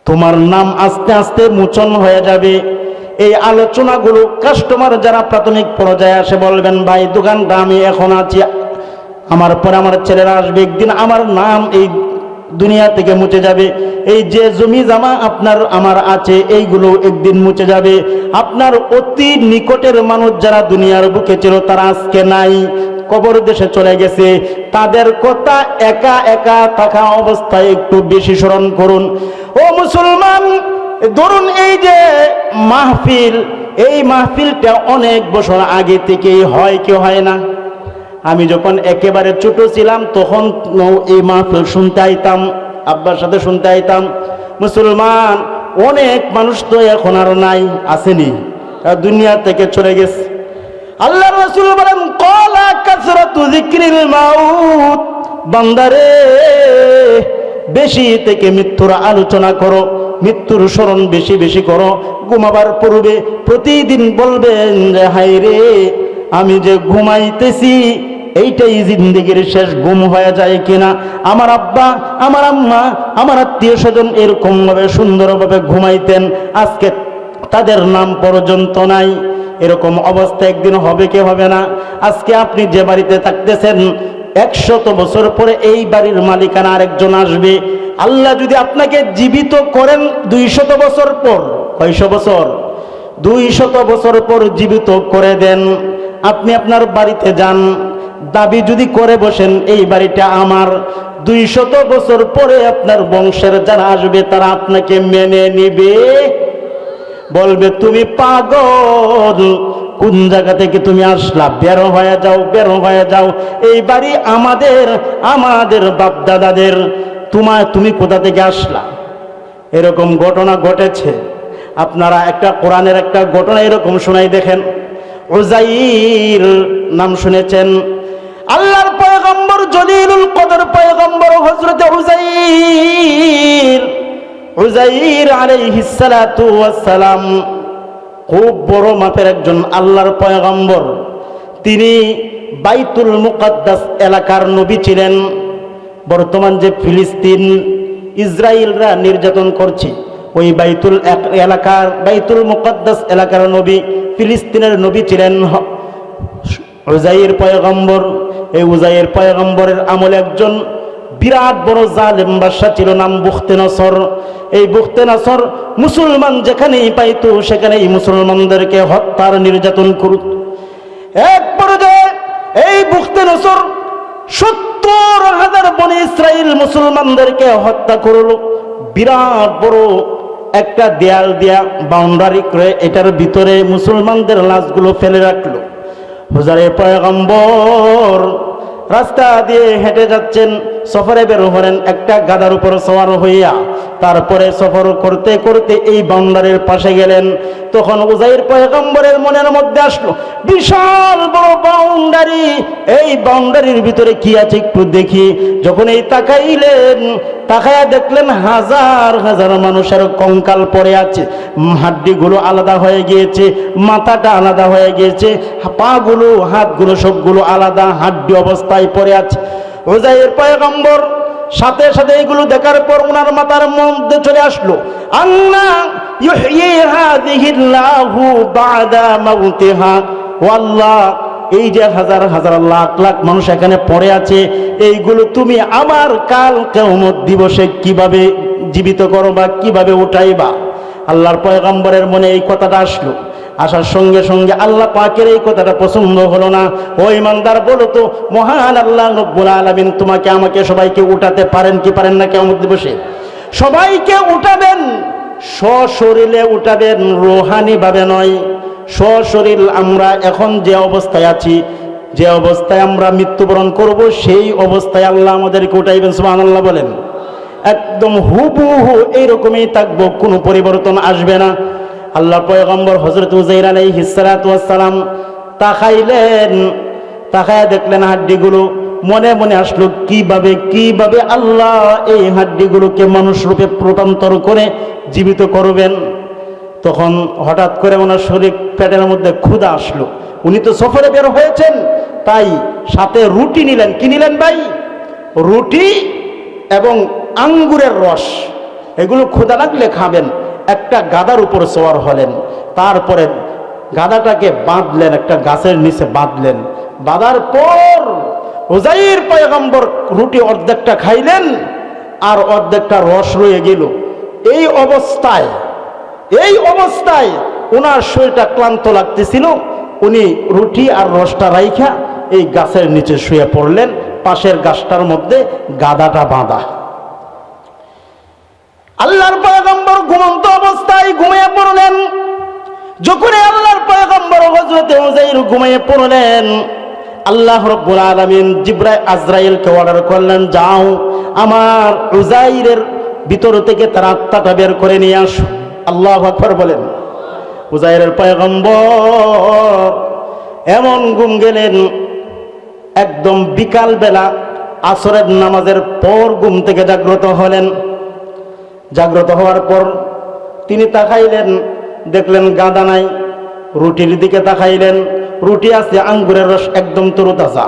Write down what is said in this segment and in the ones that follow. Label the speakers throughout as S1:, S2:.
S1: তোমার নাম আস্তে আস্তে মোচন হয়ে যাবে। এই আলোচনাগুলো কাস্টমার যারা প্রাথমিক পর্যায়ে আসে বলবেন, ভাই দোকানটা আমি এখন আছি, আমার পরে আমার ছেলেরা আসবে, একদিন আমার নাম এই দুনিয়া থেকে মুছে যাবে। এই যে জমি জামা আপনার আমার আছে এইগুলো একদিন মুছে যাবে। আপনার অতি নিকটের মানুষ যারা দুনিয়ার বুকে ছিল তারা আজকে নাই, কবর দেশে চলে গেছে। তাদের কথা একা একা থাকা অবস্থায় একটু বেশি স্মরণ করুন। ও মুসলমান, ধরুন এই যে মাহফিল, এই মাহফিলটা অনেক বছর আগে থেকেই হয়, কি হয় না? আমি যখন একেবারে ছোট ছিলাম তখন এই মাহফিল শুনতে আইতাম, আব্বার সাথে শুনতে আইতাম। মুসলমান, অনেক মানুষ তো এখন আর নাই, আসেনি, দুনিয়া থেকে চলে গেছে। আল্লাহ রাসূল বলেন, ক্বালা কাসরাতু যিকরিল মাউত, বান্দারে বেশি থেকে মৃত্যুর আলোচনা করো, মৃত্যুর স্মরণ বেশি বেশি করো। ঘুমাবার পূর্বে প্রতিদিন বলবেন যে হায় রে, আমি যে ঘুমাইতেছি এইটাই জিন্দেগির শেষ ঘুম হয়ে যায় কিনা। আমার আব্বা, আমার আম্মা, আমার আত্মীয় স্বজন এরকম ভাবে সুন্দরভাবে ঘুমাইতেন, আজকে তাদের নাম পর্যন্ত নাই। এরকম অবস্থা একদিন হবে কি হবে না? আজকে আপনি যে বাড়িতে থাকতেছেন 100 বছর পরে এই বাড়ির মালিকানা আরেকজন আসবে। আল্লাহ যদি আপনাকে জীবিত করেন 200 বছর পর, কয়শো বছর? 200 বছর পর জীবিত করে দেন, আপনি আপনার বাড়িতে যান, দাবি যদি করে বসেন এই বাড়িটা আমার, 200 বছর পরে আপনার বংশের যারা আসবে তারা আপনাকে মেনে নিবে? বলবে তুমি পাগল, কোন জায়গা থেকে তুমি আসলা, বের হয়ে যাও, বের হয়ে যাও, এই বাড়ি আমাদের, আমাদের বাপ দাদাদের, তুমি কোথা থেকে আসলা? এরকম ঘটনা ঘটেছে। আপনারা একটা কোরআনের একটা ঘটনা এরকম শোনাই দেখেন। উযাইর নাম শুনেছেন? আল্লাহর পয়গম্বর জলিলুল কদর পয়গম্বর হযরত উযাইর আলাইহিস সালাতু ওয়াস সালাম খুব বড় মাপের একজন আল্লাহর পয়গম্বর। তিনি বাইতুল মুকাদ্দাস এলাকার নবী ছিলেন। বর্তমান যে ফিলিস্তিন ইসরায়েলরা নির্যাতন করছে, ওই বাইতুল মুকাদ্দাস এলাকার নবী, ফিলিস্তিনের নবী ছিলেন উযাইর পয়গম্বর। এই উযাইর পয়গম্বরের আমলে একজন বিরাট বড় জালেম বাদশা ছিল, নাম বুখতেনসর। এই বুখতেনসর মুসলমান যেখানেই পাইতো সেখানেই মুসলমানদেরকে হত্যার নির্যাতন করত। এক পর্যায়ে এই বুখতেনসর 70,000 বনি ইসরাইল মুসলমানদেরকে হত্যা করল। বিরাট বড় একটা দেয়াল দিয়া বাউন্ডারি করে এটার ভিতরে মুসলমানদের লাশগুলো ফেলে রাখলো। হুজুরে পয়গম্বর রাস্তা দিয়ে হেঁটে যাচ্ছেন, সফরে বের হলেন একটা গাধার উপর সওয়ার হইয়া। তারপরে সফর করতে করতে এই বাউন্ডারির পাশে গেলেন। তখন উযাইর পয়গম্বরের মনের মধ্যে আসলো, বিশাল বড় বাউন্ডারি, এই বাউন্ডারির ভিতরে কি আছে একটু দেখি। যখন এই তাকাইলেন, তাকায়া দেখলেন হাজার হাজার মানুষের কঙ্কাল পড়ে আছে, হাড্ডিগুলো আলাদা হয়ে গিয়েছে, মাথাটা আলাদা হয়ে গিয়েছে, পাগুলো হাতগুলো সবগুলো আলাদা হাড্ডি অবস্থায় পড়ে আছে। উযাইর পয়গম্বর সাথে সাথে এগুলো দেখার পর ওনার মাথার মধ্যে চলে আসলো, আন্না ইউহয়ী হাযিহিল্লাহু বা'দা মাউতিহা। ও আল্লাহ, এই যে হাজার হাজার লাখ লাখ মানুষ এখানে পড়ে আছে, এইগুলো তুমি আবার কাল কিয়ামত দিবসে কিভাবে জীবিত করবা, কিভাবে উঠাইবা? আল্লাহর পয়গম্বরের মনে এই কথাটা আসলো। আসার সঙ্গে সঙ্গে আল্লাহ পাকের এই কথাটা পছন্দ হলো না। ও ইমানদার, বলো তো মহান আল্লাহ রব্বুল আলামিন তোমাকে আমাকে সবাইকে উঠাতে পারেন কি পারেন না কিয়ামত দিবসে? সবাইকে উঠাবেন, সশরীরে উঠাবেন, রূহানি ভাবে নয়। সশরীর আমরা এখন যে অবস্থায় আছি, যে অবস্থায় আমরা মৃত্যুবরণ করব, সেই অবস্থায় আল্লাহ আমাদেরকে উঠাইবেন। সুবহানাল্লাহ বলেন। একদম হুবহু এইরকমই থাকবো, কোনো পরিবর্তন আসবে না। আল্লাহ পয়গম্বর হযরত উযাইর আলাইহিস সালাতু ওয়াস সালাম তাকাইলেন, তাকায়া দেখলেন হাড্ডিগুলো। মনে মনে আসলো কিভাবে আল্লাহ এই হাড্ডিগুলোকে মানুষ রূপে রূপান্তর করে জীবিত করবেন। তখন হঠাৎ করে ওনার শরীর পেটের মধ্যে ক্ষুধা আসলো। উনি তো সফরে বের হয়েছেন, তাই সাথে রুটি নিলেন। কি নিলেন ভাই? রুটি এবং আঙ্গুরের রস। এগুলো ক্ষুধা লাগলে খাবেন। একটা গাদার উপর সওয়ার হলেন, তারপরে গাদাটাকে বাঁধলেন, একটা গাছের নিচে বাঁধলেন। বাঁধার পর উজাইর পয়গম্বর রুটি অর্ধেকটা খাইলেন আর অর্ধেকটা রস রয়ে গেল। এই অবস্থায় ওনার শরীরটা ক্লান্ত লাগতেছিল। উনি রুটি আর রসটা রাইখা এই গাছের নিচে শুয়ে পড়লেন, পাশের গাছটার মধ্যে গাদাটা বাঁধা। আল্লাহর পয়গম্বর ঘুমন্ত অবস্থায় ঘুমিয়ে পড়লেন। যখন আল্লাহর পয়গম্বর হযরত উজাইর ঘুমিয়ে পড়লেন, আল্লাহ রাব্বুল আলামিন আজরাইলকে অর্ডার করলেন, যাও আমার উজাইরের ভিতর থেকে তার আত্মাটা বের করে নিয়ে আসো। আল্লাহু আকবার বলেন। উজাইরের পয়গম্বর এমন ঘুম গেলেন, একদম বিকাল বেলা আসরের নামাজের পর ঘুম থেকে জাগ্রত হলেন। জাগ্রত হওয়ার পর তিনি তাকাইলেন, দেখলেন গাদা নাই। রুটির দিকে তাকাইলেন, রুটি আছে, আঙ্গুরের রস একদম তরুতাজা।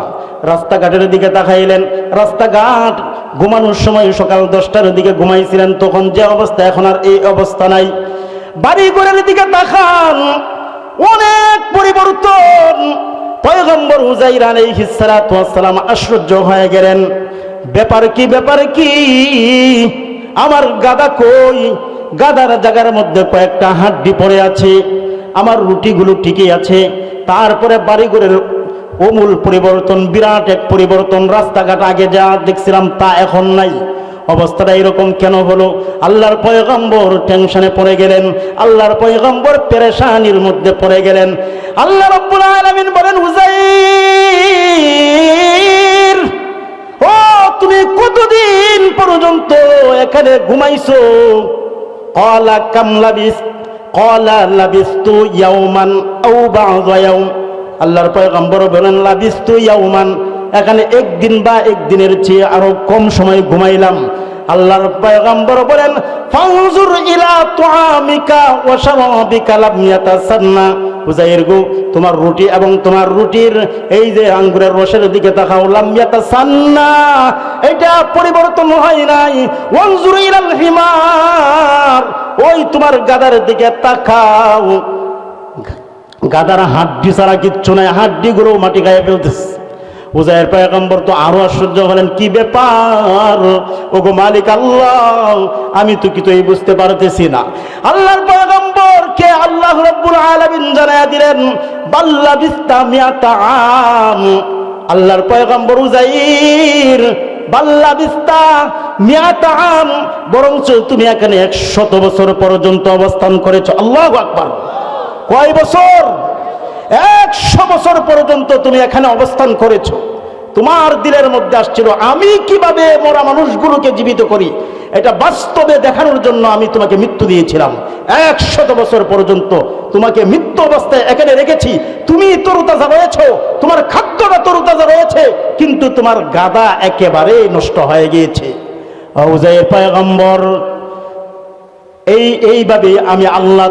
S1: রাস্তাঘাটের দিকে তাকাইলেন, রাস্তাঘাট ঘুমানোর সময় সকাল 10টার দিকে ঘুমাইছিলেন, তখন যে অবস্থা এখন আর এই অবস্থা নাই। বাড়ি ঘরের দিকে তাকান, অনেক পরিবর্তন। পয়গম্বর উজাইর আলাইহিস সালাতু ওয়াস সালাম আশ্চর্য হয়ে গেলেন, ব্যাপার কি আমার গাদা কই? গাদার জায়গার মধ্যে কয়েকটা হাড্ডি পড়ে আছে, আমার রুটিগুলো ঠিকই আছে। তারপরে বাড়িঘরের অমূল পরিবর্তন, বিরাট এক পরিবর্তন। রাস্তাঘাট আগে যা দেখছিলাম তা এখন নাই। অবস্থাটা এরকম কেন হলো? আল্লাহর পয়গম্বর টেনশনে পড়ে গেলেন, আল্লাহর পয়গম্বর পেরেশানির মধ্যে পড়ে গেলেন। আল্লাহ রাব্বুল আলামিন বলেন, উজাইর, ও তুমি কতদিন পর্যন্ত এখানে ঘুমাইছো? ক্বালা কাম লাবিস, ক্বালা লাবিস্তু ইয়াওমান আও বা'দা ইয়াওম। আল্লাহর পয়গম্বর বলেন, লাবিস্তু ইয়াওমান, এখানে একদিন বা একদিনের চেয়ে আরো কম সময় ঘুমাইলাম। আল্লাহর পয়গম্বর বলেন, ফানজুর ইলা তুআমিকা ওয়া শারাবিকা লাম ইয়াতাসান্না। উজাইর গো, তোমার রুটি এবং তোমার রুটির এই যে আঙ্গুরের রসের দিকে তাকাও, লাম ইয়াতাসান্না, এটা পরিবর্তন হয় নাই। ওয়ানজুর ইলাল হিমার, ওই তোমার গাদার দিকে তাকাও, গাদার হাড্ডি ছাড়া কিচ্ছু নাই, হাড্ডিগুলো মাটি গায়ে ফেলতেছে। উজাইর পয়গম্বর তো আরো আশ্চর্য হলেন, কি ব্যাপার ওগো মালিক আল্লাহ, আমি তো কিছুই বুঝতে পারতেছি না। আল্লাহর পয়গম্বর কে আল্লাহ রাব্বুল আলামিন জানায়া দিলেন, বাল্লা বিস্তা মিয়াতা আম। আল্লাহর পয়গম্বর উজাইর, বাল্লা বিস্তা মিয়াতা আম, বরঞ্চ তুমি এখানে 100 বছর পর্যন্ত অবস্থান করেছো। আল্লাহু আকবার। কয় বছর? 100 বছর পর্যন্ত তুমি এখানে অবস্থান করেছো। তোমার দিলের মধ্যে আসছিল আমি কিভাবে মরা মানুষগুলোকে জীবিত করি, এটা বাস্তবে দেখানোর জন্য আমি তোমাকে মৃত্যু দিয়েছিলাম। 100 বছর পর্যন্ত তোমাকে মৃত্যু অবস্থায় এখানে রেখেছি। তুমি তরুতাজা রয়েছো, তোমার খাদ্যটা তরুতাজা রয়েছে, কিন্তু তোমার গাদা একেবারে নষ্ট হয়ে গিয়েছে। উজাইর পয়গম্বর এইভাবে আমি আল্লাহ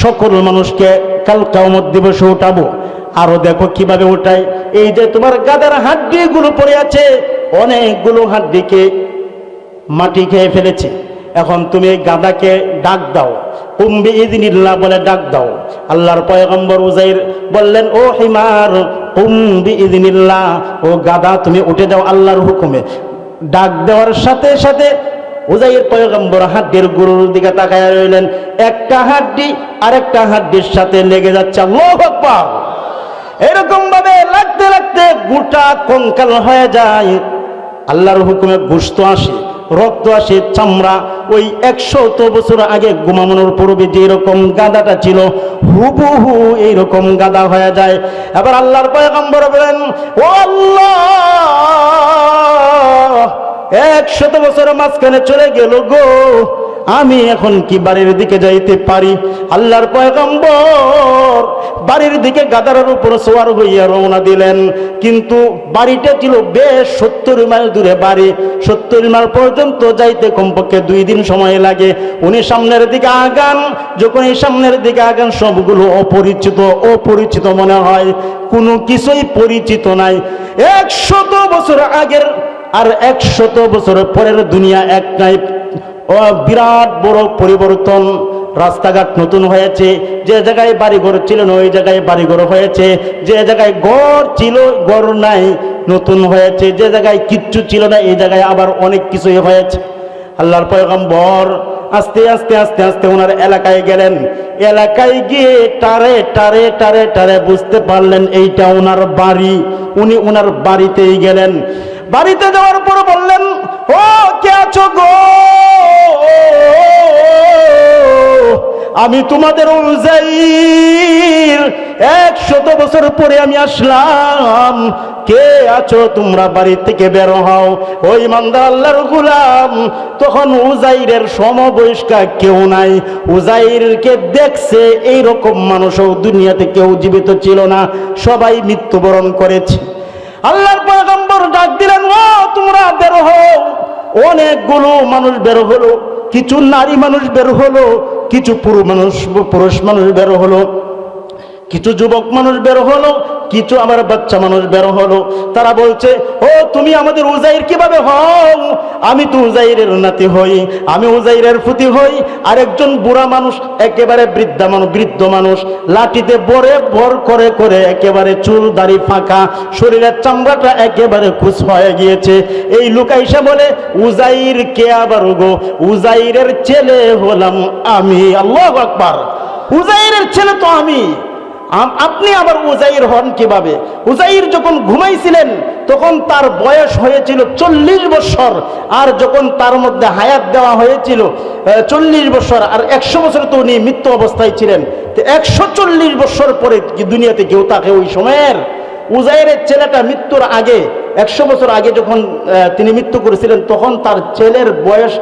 S1: সকল মানুষকে কাল কিয়ামত দিবসে উঠাবো। আরো দেখো কিভাবে উঠাই। এই যে তোমার গাদার হাড্ডি গুলো পড়ে আছে, অনেকগুলো হাড্ডিকে মাটি খেয়ে ফেলেছে। এখন তুমি এই গাদাকে ডাক দাও, কুম্বি ইযনিল্লাহ বলে ডাক দাও। আল্লাহর পয়গম্বর উজাইর বললেন, ও হিমার, কুম্বি ইযনিল্লাহ, ও গাদা তুমি উঠে যাও আল্লাহর হুকুমে। ডাক দেওয়ার সাথে সাথে উজাইর পয়গম্বর হাড্ডির গুরুর দিকে তাকায় রইলেন, একটা হাড্ডি আরেকটা হাড্ডির সাথে লেগে যাচ্ছে। আল্লাহু আকবার। এরকম ভাবে লাগতে লাগতে গোটা কঙ্কাল হয়ে যায়। আল্লাহর হুকুমে গোশত আসে, রক্ত আসে, চামড়া। ওই 100 বছর আগে ঘুমানোর পূর্বে যে এরকম গাদাটা ছিল, হুবহু এইরকম গাদা হয়ে যায়। এবার আল্লাহর পয়গম্বর বলেন, ও আল্লাহ, 100 বছর মাঝখানে চলে গেল গো, আমি এখন কি বাড়ির দিকে যাইতে পারি? আল্লাহর পয়গম্বর বাড়ির দিকে গাদার উপর সওয়ার হইয়া রওনা দিলেন, কিন্তু বাড়িটা ছিল বেশ 70 মাইল দূরে বাড়ি। 70 মাইল পর্যন্ত যাইতে কমপক্ষে 2 দিন সময় লাগে। উনি সামনের দিকে আগান, যখন এই সামনের দিকে আগান সবগুলো অপরিচিত মনে হয়, কোনো কিছুই পরিচিত নাই। 100 বছর আগের আর 100 বছর পরের দুনিয়া এক নাই। বিরাট বড় পরিবর্তন। রাস্তাঘাট নতুন হয়েছে, যে জায়গায় বাড়িঘর ছিল না ওই জায়গায় বাড়িঘর হয়েছে, যে জায়গায় ঘর ছিল ঘর নাই নতুন হয়েছে, যে জায়গায় কিচ্ছু ছিল না এই জায়গায় আবার অনেক কিছুই হয়েছে। আল্লাহর পয়গম্বর আস্তে আস্তে আস্তে আস্তে ওনার এলাকায় গেলেন। এলাকায় গিয়ে টারে টারে টারে টারে বুঝতে পারলেন এইটা ওনার বাড়ি। উনি ওনার বাড়িতেই গেলেন। বাড়িতে যাওয়ার পর বললেন, ও কে আছো গো? আমি তোমাদের উযাইর, 100 বছর পরে আমি আসলাম। কে আছো তোমরা? বাড়ি থেকে বের হও। ওই ইমানদার আল্লাহর গোলাম তখন উযাইরের সমবয়স্কা কেউ নাই। উযাইরকে দেখছে এইরকম মানুষও দুনিয়াতে কেউ জীবিত ছিল না, সবাই মৃত্যুবরণ করেছে। আল্লাহর পয়গম্বর ডাক দিলেন, ও তোমরা বের হও। অনেকগুলো মানুষ বের হলো, কিছু নারী মানুষ বের হলো, কিছু পুরুষ মানুষ বের হলো, কিছু যুবক মানুষ বের হলো, কিছু আবার বাচ্চা মানুষ বের হলো। তারা বলছে, ও তুমি আমাদের উযাইর কিভাবে হও? আমি তো উযাইরের নাতি হই, আমি উযাইরের ফুতি হই। আরেকজন বুড়া মানুষ, একেবারে বৃদ্ধ মানুষ, লাঠিতে ভর করে করে একেবারে চুল দাড়ি ফাঁকা, শরীরের চামড়াটা একেবারে খুশ হয়ে গিয়েছে। এই লোক আইসা বলে, উযাইর কে আবার গো? উযাইরের ছেলে হলাম আমি। আল্লাহু আকবার! উযাইরের ছেলে তো আমি, আপনি আবার উযাইর হন কিভাবে? উযাইর যখন ঘুমাইছিলেন তখন তার বয়স হয়েছিল 40 বছর, আর যখন তার মধ্যে হায়াত দেওয়া হয়েছিল 40 বছর, আর 100 বছর তো উনি মৃত্যু অবস্থায় ছিলেন। তো 140 বছর পরে কি দুনিয়াতে কেউ তাকে ওই সময়ের উযাইরের ছেলেটা মৃত্যুর আগে 100 বছর আগে যখন তিনি মৃত্যু করেছিলেন তখন তার ছেলের বয়স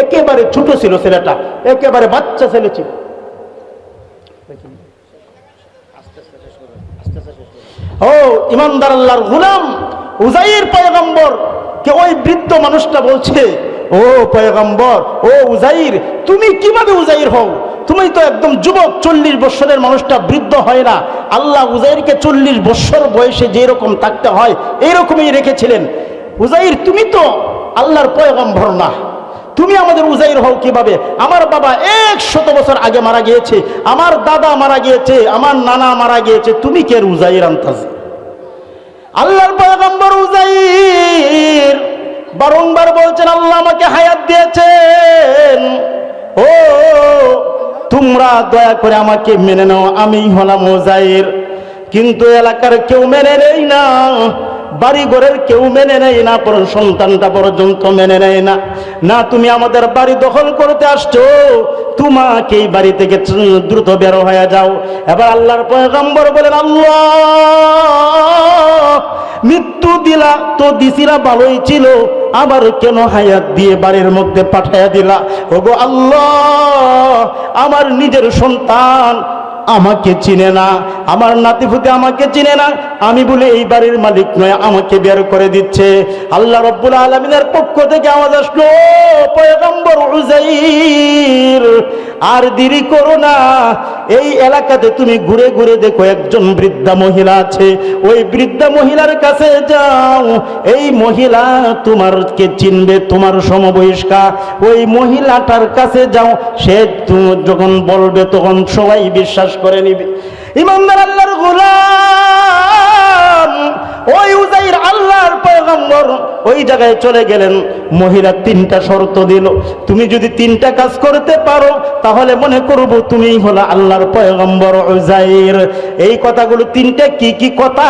S1: একেবারে ছোট ছিল, ছেলেটা একেবারে বাচ্চা ছেলে ছিল। ও ইমানদার আল্লাহর গোলাম উযাইর পয়গম্বর কে ওই বৃদ্ধ মানুষটা বলছে, ও পয়গম্বর, ও উযাইর, তুমি কিভাবে উযাইর হও? তুমি তো একদম যুবক, 40 বছরের মানুষটা বৃদ্ধ হয় না। আল্লাহ উযাইরকে 40 বছর বয়সে যেরকম থাকতে হয় এইরকমই রেখেছিলেন। উযাইর তুমি তো আল্লাহর পয়গম্বর না, তুমি আমাদের উযাইর হও কিভাবে? আমার বাবা 100 বছর আগে মারা গিয়েছে, আমার দাদা মারা গিয়েছে, আমার নানা মারা গিয়েছে, তুমি কে উযাইর আনতাছ? আল্লাহর পয়গম্বর উযাইর বারংবার বলছেন, আল্লাহ আমাকে হায়াত দিয়েছেন, ও তোমরা দয়া করে আমাকে মেনে নাও, আমি হলাম উযাইর। কিন্তু এলাকার কেউ মেনে নেয় না, বাড়ি ঘরের কেউ মেনে নেয় না, সন্তানটা পর্যন্ত মেনে নেয় না। না তুমি আমাদের বাড়ি দখল করতে আসছো, তোমাকে এই বাড়ি থেকে দ্রুত বের হয়ে যাও। এবার আল্লাহর পয়গম্বর বলেন, আল্লাহ মৃত্যু দিলা তো দিছিলা ভালোই ছিল, আবার কেন হায়াত দিয়ে বাড়ির মধ্যে পাঠাইয়া দিলা? ওগো আল্লাহ, আমার নিজের সন্তান আমাকে চিনে না, আমার নাতিপুতি আমাকে চিনে না, আমি বলে এই বাড়ির মালিক নয়, আমাকে বের করে দিচ্ছে। আল্লাহ রাব্বুল আলামিনের পক্ষ থেকে আওয়াজ আসলো, পয়গম্বর উযাইর আর দেরি করো না, এই এলাকাতে তুমি ঘুরে ঘুরে দেখো একজন বৃদ্ধা মহিলা আছে, ওই বৃদ্ধা মহিলার কাছে যাও, এই মহিলা তোমারকে চিনবে, তোমার সমবয়স্কা, ওই মহিলাটার কাছে যাও, সে যখন বলবে তখন সবাই বিশ্বাস করে নিবে। ইমানদার আল্লাহর গোলাম ওই উযাইর আল্লাহর পয়গম্বর ওই জায়গায় চলে গেলেন। মহিলা 3টা শর্ত দিল, তুমি যদি 3টা কাজ করতে পারো তাহলে মনে করব তুমি হলো আল্লাহর পয়গম্বর উযাইর। এই কথাগুলো 3টা কি কি কথা,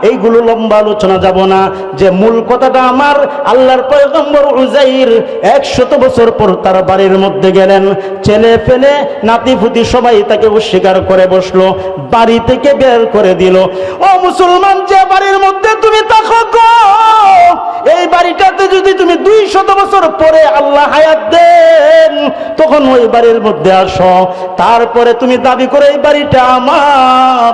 S1: এইগুলো লম্বা আলোচনা যাব না, যে মূল কথাটা আমার, আল্লাহর পয়গম্বর উযাইর 100 বছর পর তার বাড়ির মধ্যে গেলেন, ছেলে ফেলে নাতিপুতি সবাই তাকে অস্বীকার করে বসলো, বাড়ি থেকে বের করে দিল। ও মুসলমান, যে বাড়ির মধ্যে তুমি থাকো গো, এই বাড়িটাতে যদি তুমি 200 বছর পরে আল্লাহ হায়াত দেন তখন ওই বাড়ির মধ্যে আসো, তারপরে তুমি দাবি করে এই বাড়িটা আমার,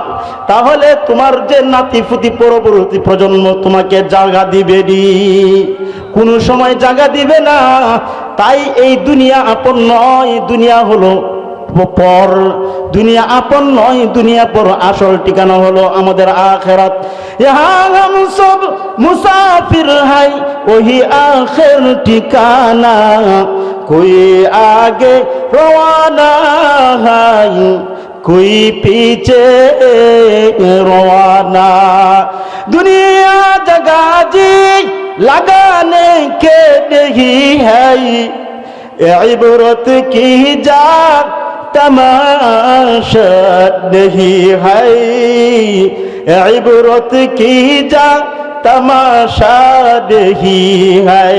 S1: তাহলে তোমার যে নাতিপুতি পরবর্তী প্রজন্ম তোমাকে জায়গা দিবে নি, কোনো সময় জায়গা দিবে না। তাই এই দুনিয়া আপন নয়, দুনিয়া হলো পর, দুনিয়া আপন নয়, দুনিয়া পর, আসল ঠিকানা হলো আমাদের আখিরাত। ইহা হাম সব মুসাফির হাই ওহি আখির ঠিকানা, कोई आगे रवाना है कोई पीछे रवाना दुनिया जगह जी लगाने के नहीं है इबरत की जा तमाशा नहीं है इबरत की जा तमाशा नहीं है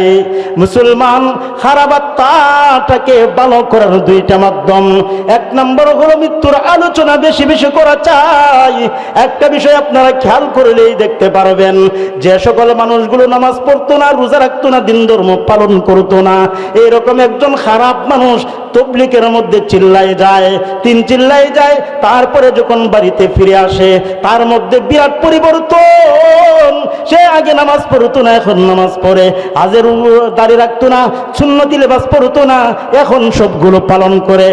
S1: मुसलमान খারাপটাকে ভালো করার দুইটা মাধ্যম এক নম্বর হলো মৃত্যুর আলোচনা বেশি বেশি করা চাই একটা বিষয় আপনারা খেয়াল করলেই দেখতে পারবেন যে সকল মানুষগুলো নামাজ পড়তো না রোজা রাখতো না দিন ধর্ম পালন করতো না এরকম একজন খারাপ মানুষ তাবলীগের মধ্যে চিল্লায় যায় চিল্লায় যায় তারপরে যখন বাড়িতে ফিরে আসে তার মধ্যে বিরাট পরিবর্তন সে আগে নামাজ পড়তো না এখন নামাজ পড়ে আজের দাড়ি রাখতো না সুন্নতি লেবাস পড়তো না এখন সবগুলো পালন করে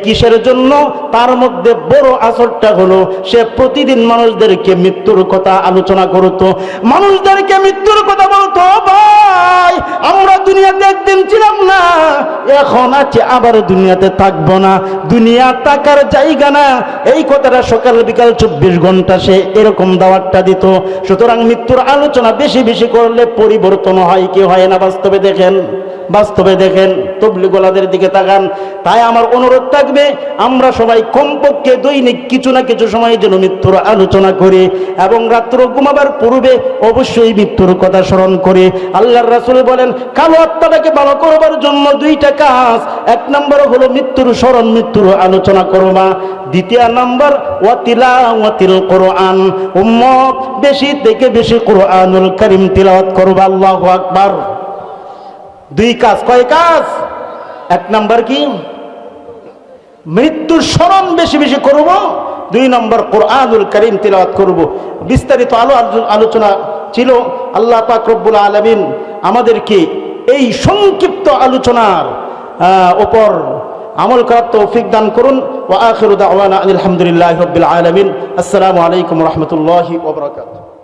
S1: কিসের জন্য তার মধ্যে বড় আসরটা হলো সে প্রতিদিন মানুষদেরকে মৃত্যুর কথা আলোচনা করতো মানুষদেরকে মৃত্যুর কথা বলতো ভাই আমরা দুনিয়াতে একদিন ছিলাম না এখন আছে আবার দুনিয়াতে থাকবো না দুনিয়া থাকার জায়গা না এই কথাটা সকাল বিকাল 24 ঘন্টা সে এরকম দাওয়াতটা দিত সুতরাং মৃত্যুর আলোচনা বেশি বেশি করলে পরিবর্তন হয় কি হয় না বাস্তবে দেখেন তবলিগওয়ালাদের দিকে তাকান তাই আমার অনুরোধ থাকবে আমরা সবাই কমপক্ষে দৈনিক কিছু না কিছু সময় যেন মৃত্যুর আলোচনা করি এবং রাত্র ঘুমাবার পূর্বে অবশ্যই মৃত্যুর কথা স্মরণ করি আল্লাহর রাসূল বলেন কালো আত্মাটাকে ভালো করবার জন্য দুইটা কাজ এক নম্বর হলো মৃত্যুর স্মরণ মৃত্যুর আলোচনা করবা দ্বিতীয় নম্বর ওয়াতিলাওয়াতিল কোরআন উম্মত বেশি থেকে বেশি কোরআনুল কারীম তিলাওয়াত করবা আল্লাহু আকবার দুই কাজ কয় কাজ এক নাম্বার কি মৃত্যুর স্মরণ বেশি বেশি করব দুই নম্বর কোরআনুল কারীম তিলাওয়াত করব বিস্তারিত আলোচনা ছিল আল্লাহ পাক রব্বুল আলামিন আমাদেরকে এই সংক্ষিপ্ত আলোচনার উপর আমল করার তৌফিক দান করুন ওয়া আখিরু দাওয়ানা আলহামদুলিল্লাহি রাব্বিল আলামিন আসসালামু আলাইকুম ওয়া রাহমাতুল্লাহি ওয়া বারাকাতুহু